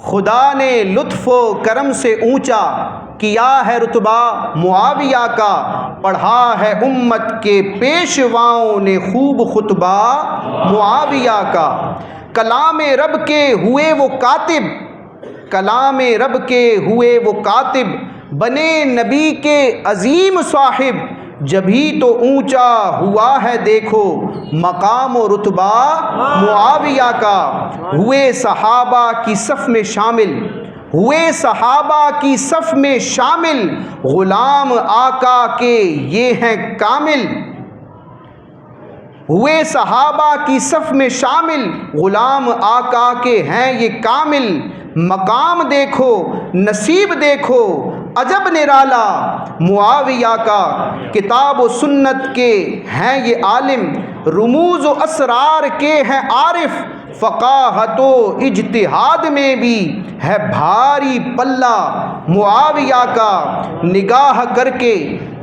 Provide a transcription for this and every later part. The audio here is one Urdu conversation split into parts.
خدا نے لطف و کرم سے اونچا کیا ہے رتبہ معاویہ کا، پڑھا ہے امت کے پیشواؤں نے خوب خطبہ معاویہ کا۔ کلام رب کے ہوئے وہ کاتب، کلام رب کے ہوئے وہ کاتب، بنے نبی کے عظیم صاحب، جبھی تو اونچا ہوا ہے دیکھو مقام و رتبہ معاویہ کا۔ ہوئے صحابہ کی صف میں شامل، ہوئے صحابہ کی صف میں شامل، غلام آقا کے یہ ہیں کامل، ہوئے صحابہ کی صف میں شامل، غلام آقا کے ہیں یہ کامل۔ مقام دیکھو نصیب دیکھو عجب نرالا معاویہ کا، کتاب و سنت کے ہیں یہ عالم، رموز و اسرار کے ہیں عارف، فقاہت و اجتہاد میں بھی ہے بھاری پلہ معاویہ کا۔ نگاہ کر کے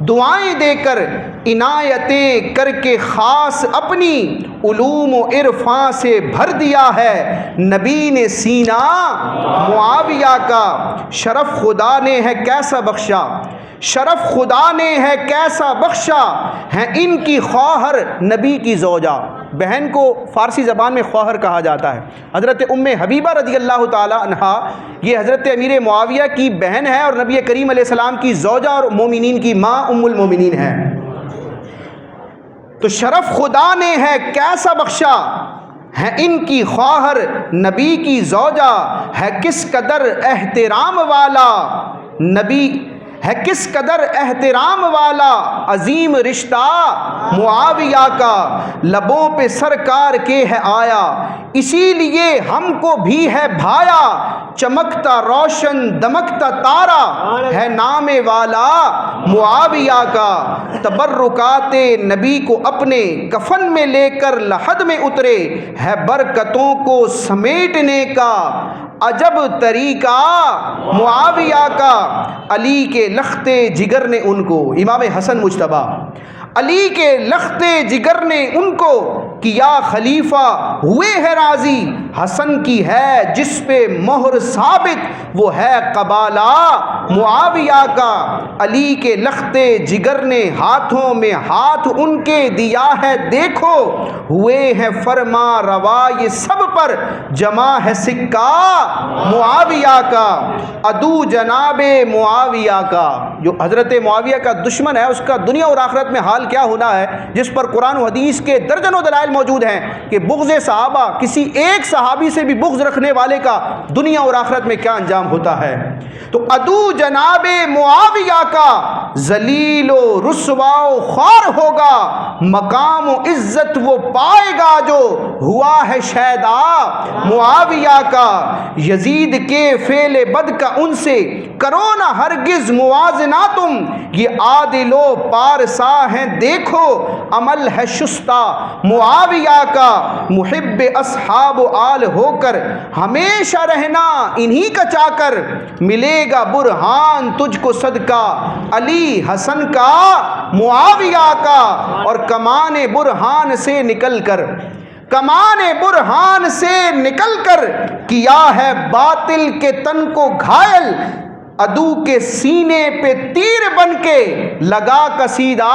دعائیں دے کر عنایتیں کر کے خاص اپنی، علوم و عرفاں سے بھر دیا ہے نبی نے سینہ معاویہ کا۔ شرف خدا نے ہے کیسا بخشا، شرف خدا نے ہے کیسا بخشا، ہے ان کی خواہر نبی کی زوجہ۔ بہن کو فارسی زبان میں خواہر کہا جاتا ہے۔ حضرت ام حبیبہ رضی اللہ تعالی عنہا یہ حضرت امیر معاویہ کی بہن ہے اور نبی کریم علیہ السلام کی زوجہ اور مومنین کی ماں ام المومنین ہے۔ تو شرف خدا نے ہے کیسا بخشا، ہے ان کی خواہر نبی کی زوجہ، ہے کس قدر احترام والا نبی، ہے کس قدر احترام والا عظیم رشتہ معاویہ کا۔ لبوں پہ سرکار کے ہے آیا اسی لیے ہم کو بھی ہے بھایا، چمکتا روشن دمکتا تارا ہے نام والا معاویہ کا۔ تبرکات نبی کو اپنے کفن میں لے کر لحد میں اترے، ہے برکتوں کو سمیٹنے کا عجب طریقہ معاویہ کا۔ علی کے لختے جگر نے ان کو، امام حسن مجتبی، علی کے لختے جگر نے ان کو کیا خلیفہ ہوئے ہے راضی، حسن کی ہے جس پہ مہر ثابت وہ ہے قبالہ معاویہ کا۔ علی کے لختے جگر نے ہاتھوں میں ہاتھ ان کے دیا ہے دیکھو، ہوئے ہیں فرما روا یہ سب پر جمع ہے سکہ معاویہ کا۔ عدو جناب معاویہ کا، جو حضرت معاویہ کا دشمن ہے اس کا دنیا اور آخرت میں حال کیا ہونا ہے، جس پر قرآن و حدیث کے درجنوں دلائل موجود ہیں کہ بغض صحابہ، کسی ایک صحابی سے بھی بغض رکھنے والے کا دنیا اور آخرت میں کیا انجام ہوتا ہے۔ تو عدو جناب معاویہ کا ذلیل و رسوا و خوار ہوگا، مقام و عزت وہ پائے گا جو ہوا ہے شیدا معاویہ کا۔ یزید کے فعل بد کا ان سے کرو نہ ہرگز موازنہ تم، یہ عادل و پارسا ہیں دیکھو عمل ہے شستہ معاویہ کا۔ محب اصحاب و آل ہو کر ہمیشہ رہنا انہی کا چاکر، ملے گا برہان تجھ کو صدقہ علی حسن کا معاویہ کا۔ اور کمان برہان سے نکل کر، کمان برہان سے نکل کر کیا ہے باطل کے تن کو گھائل، عدو کے سینے پہ تیر بن کے لگا کسیدہ